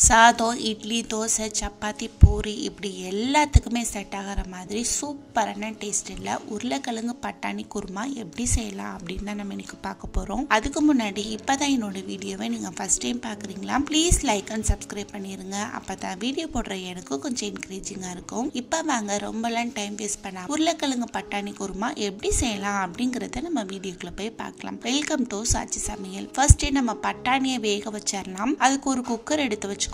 சாதம், இட்லி, தோசை, சப்பாத்தி, பூரி இப்படி எல்லாத்துக்குமே செட் ஆகிற மாதிரி சூப்பரான டேஸ்ட்டில் உருளைக்கிழங்கு பட்டாணி குருமா எப்படி செய்யலாம் அப்படின்னு தான் நம்ம இன்னைக்கு பார்க்க போகிறோம். அதுக்கு முன்னாடி இப்போ தான் என்னோட வீடியோவை நீங்கள் ஃபஸ்ட் டைம் பார்க்குறீங்களா, ப்ளீஸ் லைக் அண்ட் சப்ஸ்கிரைப் பண்ணிடுங்க. அப்போ தான் வீடியோ போடுற எனக்கும் கொஞ்சம் என்கரேஜிங்காக இருக்கும். இப்போ வாங்க ரொம்பலாம் டைம் வேஸ்ட் பண்ண உருளைக்கிழங்கு பட்டாணி குருமா எப்படி செய்யலாம் அப்படிங்கிறத நம்ம வீடியோக்குள்ளே போய் பார்க்கலாம். வெல்கம் டு சாச்சி சமையல். ஃபர்ஸ்டே நம்ம பட்டாணியை வேக வச்சிடலாம். அதுக்கு ஒரு குக்கர் எடுத்து வச்சுக்கோங்க.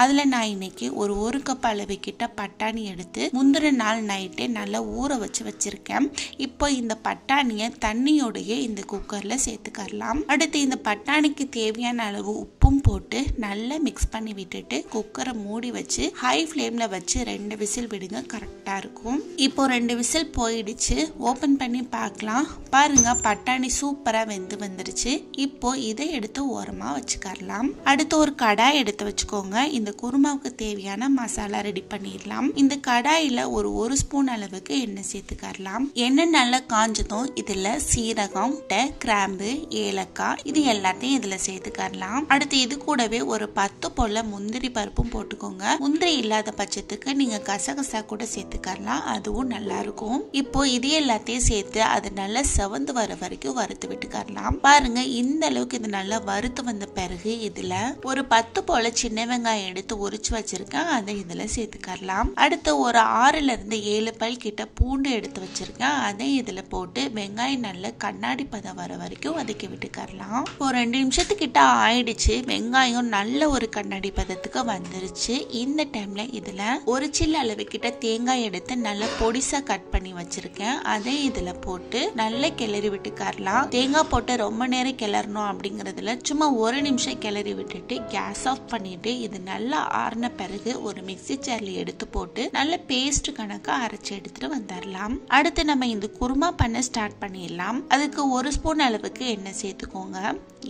அதுல நான் இன்னைக்கு ஒரு கப் அளவு கிட்ட பட்டாணி எடுத்து முந்தின நாள் நைட்டே நல்லா ஊற வச்சிருக்கேன். இப்போ இந்த பட்டாணியை தண்ணியோடைய இந்த குக்கர்ல சேர்த்துக்கலாம். அடுத்து இந்த பட்டாணிக்கு தேவையான அளவு உப்பும் போட்டு நல்லா மிக்ஸ் பண்ணி விட்டுட்டு குக்கரை மூடி வச்சு ஹை ஃப்ளேம்ல வச்சு 2 விசில் விடுங்க, கரெக்டா இருக்கும். இப்போ 2 விசில் போயிடுச்சு. ஓபன் பண்ணி பார்க்கலாம். பாருங்க, பட்டாணி சூப்பரா வெந்து வந்துருச்சு. இப்போ இதை எடுத்து ஓரமா வச்சுக்கலாம். அடுத்து ஒரு கடாய் எடுத்து வச்சுக்கோங்க. இந்த குருமாவுக்கு தேவையான மசாலா ரெடி பண்ணிடலாம். இந்த கடாயில ஒரு ஸ்பூன் அளவுக்கு எண்ணெய் சேர்த்துக்கலாம். எண்ணெய் நல்லா காஞ்சதும் இதுல சீரகம், கிராம்பு, ஏலக்காய் இது எல்லாத்தையும் இதுல சேர்த்துக்கலாம். அடுத்து இது கூடவே ஒரு 10 போல முந்திரி பருப்பும் போட்டுக்கோங்க. முந்திரி இல்லாத பட்சத்துக்கு நீங்க கசகசா கூட சேர்த்துக்கலாம், அதுவும் நல்லா இருக்கும். இப்போ இது எல்லாத்தையும் சேர்த்து அது நல்லா செவந்து வர வரைக்கும் வறுத்து விட்டுக்கலாம். பாருங்க, இந்த அளவுக்கு இது நல்லா வறுத்து வந்த பிறகு இதுல ஒரு 10 போல சின்ன வெங்காயம் எடுத்து உரிச்சு வச்சிருக்கேன், அதை இதுல சேர்த்துக்கலாம். அடுத்து ஒரு 6ல இருந்து 7 பல் கிட்ட பூண்டு எடுத்து வச்சிருக்கேன், அதை இதுல போட்டு வெங்காயம் நல்ல கண்ணாடி பதம் வர வரைக்கும் வதக்கி விட்டுக்கலாம். ஒரு 2 நிமிஷத்துக்கிட்ட ஆயிடுச்சு. வெங்காயம் நல்ல ஒரு கண்ணாடி பதத்துக்கு வந்துருச்சு. இந்த டைம்ல இதுல ஒரு சில்ல அளவு கிட்ட தேங்காய் எடுத்து நல்லா பொடிசா கட் பண்ணி வச்சிருக்கேன், அதை இதுல போட்டு நல்லா கிளறி விட்டுக்கலாம். தேங்காய் போட்டு ரொம்ப நேரம் கிளறணும் அப்படிங்கறதுல சும்மா 1 நிமிஷம் கிளறி விட்டுட்டு கேஸ் ஆஃப் பண்ணிட்டு இது நல்லா ஆறின பிறகு ஒரு மிக்ஸி ஜார்ல எடுத்து போட்டு நல்ல பேஸ்ட் கணக்கா அரைச்சு எடுத்துட்டு வந்துடலாம். அடுத்து நம்ம இந்த குருமா பண்ண ஸ்டார்ட் பண்ணிடலாம். அதுக்கு 1 ஸ்பூன் அளவுக்கு எண்ணெய் சேர்த்துக்கோங்க.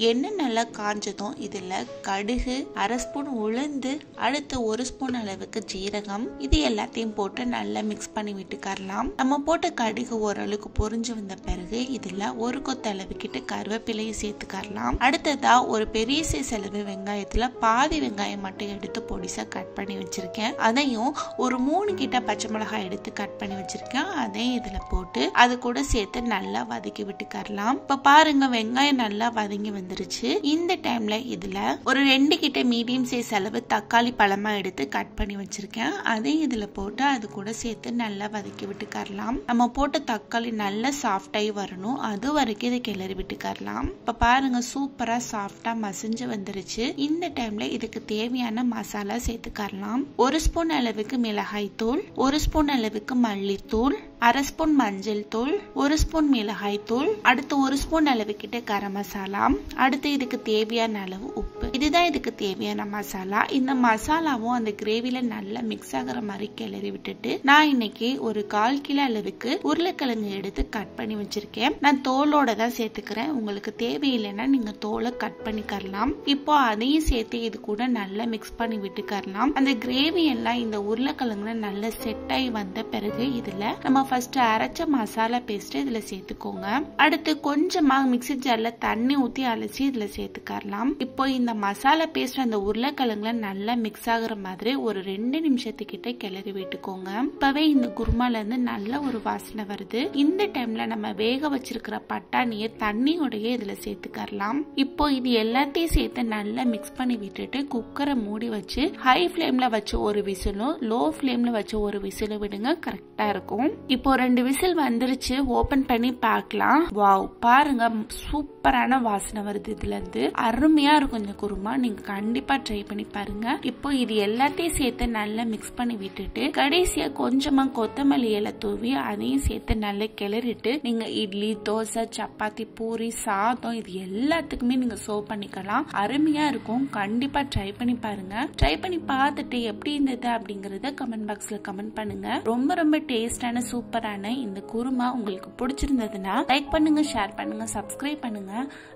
எண்ணெய் நல்லா காஞ்சதும் இதுல கடுகு, 1/2 ஸ்பூன் உளுந்து, அடுத்து 1 ஸ்பூன் அளவுக்கு ஜீரகம் இது எல்லாத்தையும் போட்டு நல்லா மிக்ஸ் பண்ணி விட்டுக்கலாம். நம்ம போட்ட கடுகு ஓரளவுக்கு பொரிஞ்சு வந்த பிறகு இதுல 1 கொத்து அளவு கிட்ட கருவேப்பிலையை சேர்த்துக்கலாம். அடுத்ததா ஒரு பெரிய சைஸ் அளவு வெங்காயத்துல பாதி வெங்காயம் மட்டும் எடுத்து பொடிசா கட் பண்ணி வச்சிருக்கேன். அதையும் ஒரு 3 கிட்ட பச்சை மிளகாய் எடுத்து கட் பண்ணி வச்சிருக்கேன், அதையும் இதுல போட்டு அது கூட சேர்த்து நல்லா வதக்கி விட்டுக்கலாம். இப்ப பாருங்க, வெங்காயம் நல்லா வதங்கி வந்துருச்சு. இந்த டைம்ல இதுல ஒரு 2 கிட்ட மீடியம் சைஸ் அளவு தக்காளி பழமா எடுத்து கட் பண்ணி வச்சிருக்கேன், அதையும் இதுல போட்டு அது கூட சேர்த்து நல்லா வதக்கி விட்டுக்கலாம். நம்ம போட்ட தக்காளி நல்லா சாஃப்டாகி வரணும், அது வரைக்கும் இதை கிளறி விட்டுக்கலாம். இப்ப பாருங்க, சூப்பரா சாஃப்டா மசிஞ்சு வந்துருச்சு. இந்த டைம்ல இதுக்கு தேவையான மசாலா சேர்த்துக்கலாம். 1 ஸ்பூன் அளவுக்கு மிளகாய் தூள், 1 ஸ்பூன் அளவுக்கு மல்லித்தூள், 1/2 ஸ்பூன் மஞ்சள் தூள், 1 ஸ்பூன் மிளகாய் தூள், அடுத்து 1 ஸ்பூன் அளவு கிட்ட கரம் மசாலா, அடுத்து இதுக்கு தேவையான அளவு உப்பு. இதுதான் இதுக்கு தேவையான மசாலா. இந்த மசாலாவும் அந்த கிரேவில நல்லா மிக்ஸ் ஆகிற மாதிரி கிளறி விட்டுட்டு நான் இன்னைக்கு ஒரு 1/4 கிலோ அளவுக்கு உருளைக்கிழங்கு எடுத்து கட் பண்ணி வச்சிருக்கேன். நான் தோலோட தான் சேர்த்துக்கிறேன், உங்களுக்கு தேவையில்லைன்னா நீங்க தோலை கட் பண்ணிக்கலாம். இப்போ அதையும் சேர்த்து இது கூட நல்லா மிக்ஸ் பண்ணி விட்டுக்கலாம். அந்த கிரேவி எல்லாம் இந்த உருளைக்கிழங்குல நல்லா செட் ஆகி வந்த பிறகு இதுல நம்ம ஃபர்ஸ்ட் அரைச்ச மசாலா பேஸ்ட் இதுல சேர்த்துக்கோங்க. அடுத்து கொஞ்சமா மிக்ஸி ஜார்ல தண்ணி ஊத்தி அலசி இதுல சேர்த்துக்கலாம். இப்போ இந்த மசாலா பேஸ்ட் அந்த உருளைக்கிழங்குல நல்லா மிக்ஸ் ஆகுற மாதிரி ஒரு 2 நிமிஷத்துக்கிட்ட கிளறி விட்டுக்கோங்க. இப்பவே இந்த குருமால இருந்து நல்ல ஒரு வாசனை வருது. இந்த டைம்ல நம்ம வேக வச்சிருக்கிற பட்டாணியை தண்ணியோடைய இதுல சேர்த்துக்கலாம். இப்போ இது எல்லாத்தையும் சேர்த்து நல்லா மிக்ஸ் பண்ணி விட்டுட்டு குக்கரை மூடி வச்சு ஹை ஃப்ளேம்ல வச்சு ஒரு விசிலும் லோ ஃப்ளேம்ல வச்சு ஒரு விசிலும் விடுங்க, கரெக்டா இருக்கும். இப்போ 2 விசில் வந்துருச்சு. ஓபன் பண்ணி பார்க்கலாம். வாவ், பாருங்க, சூப்பரான வாசனை வருது. இதுல இருந்து அருமையா இருக்கும் இந்த குருமா. நீங்க கண்டிப்பா ட்ரை பண்ணி பாருங்க. இப்போ இது எல்லாத்தையும் சேர்த்து நல்லா மிக்ஸ் பண்ணி விட்டுட்டு கடைசியா கொஞ்சமா கொத்தமல்லி இலை தூவி அதையும் சேர்த்து நல்லா கிளறிட்டு நீங்க இட்லி, தோசை, சப்பாத்தி, பூரி, சாதம் இது எல்லாத்துக்குமே நீங்க சர்வ் பண்ணிக்கலாம். அருமையா இருக்கும். கண்டிப்பா ட்ரை பண்ணி பாருங்க. ட்ரை பண்ணி பார்த்துட்டு எப்படி இருந்தது அப்படிங்கறத கமெண்ட் பாக்ஸ்ல கமெண்ட் பண்ணுங்க. ரொம்ப ரொம்ப டேஸ்டான சூப்பரான இந்த குருமா உங்களுக்கு பிடிச்சிருந்ததுன்னா லைக் பண்ணுங்க, ஷேர் பண்ணுங்க, சப்ஸ்கிரைப் பண்ணுங்க.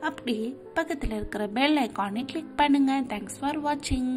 அப்படியே பக்கத்துல இருக்கிற பெல் ஐகானை கிளிக் பண்ணுங்க. தேங்க்ஸ் ஃபார் வாட்சிங்.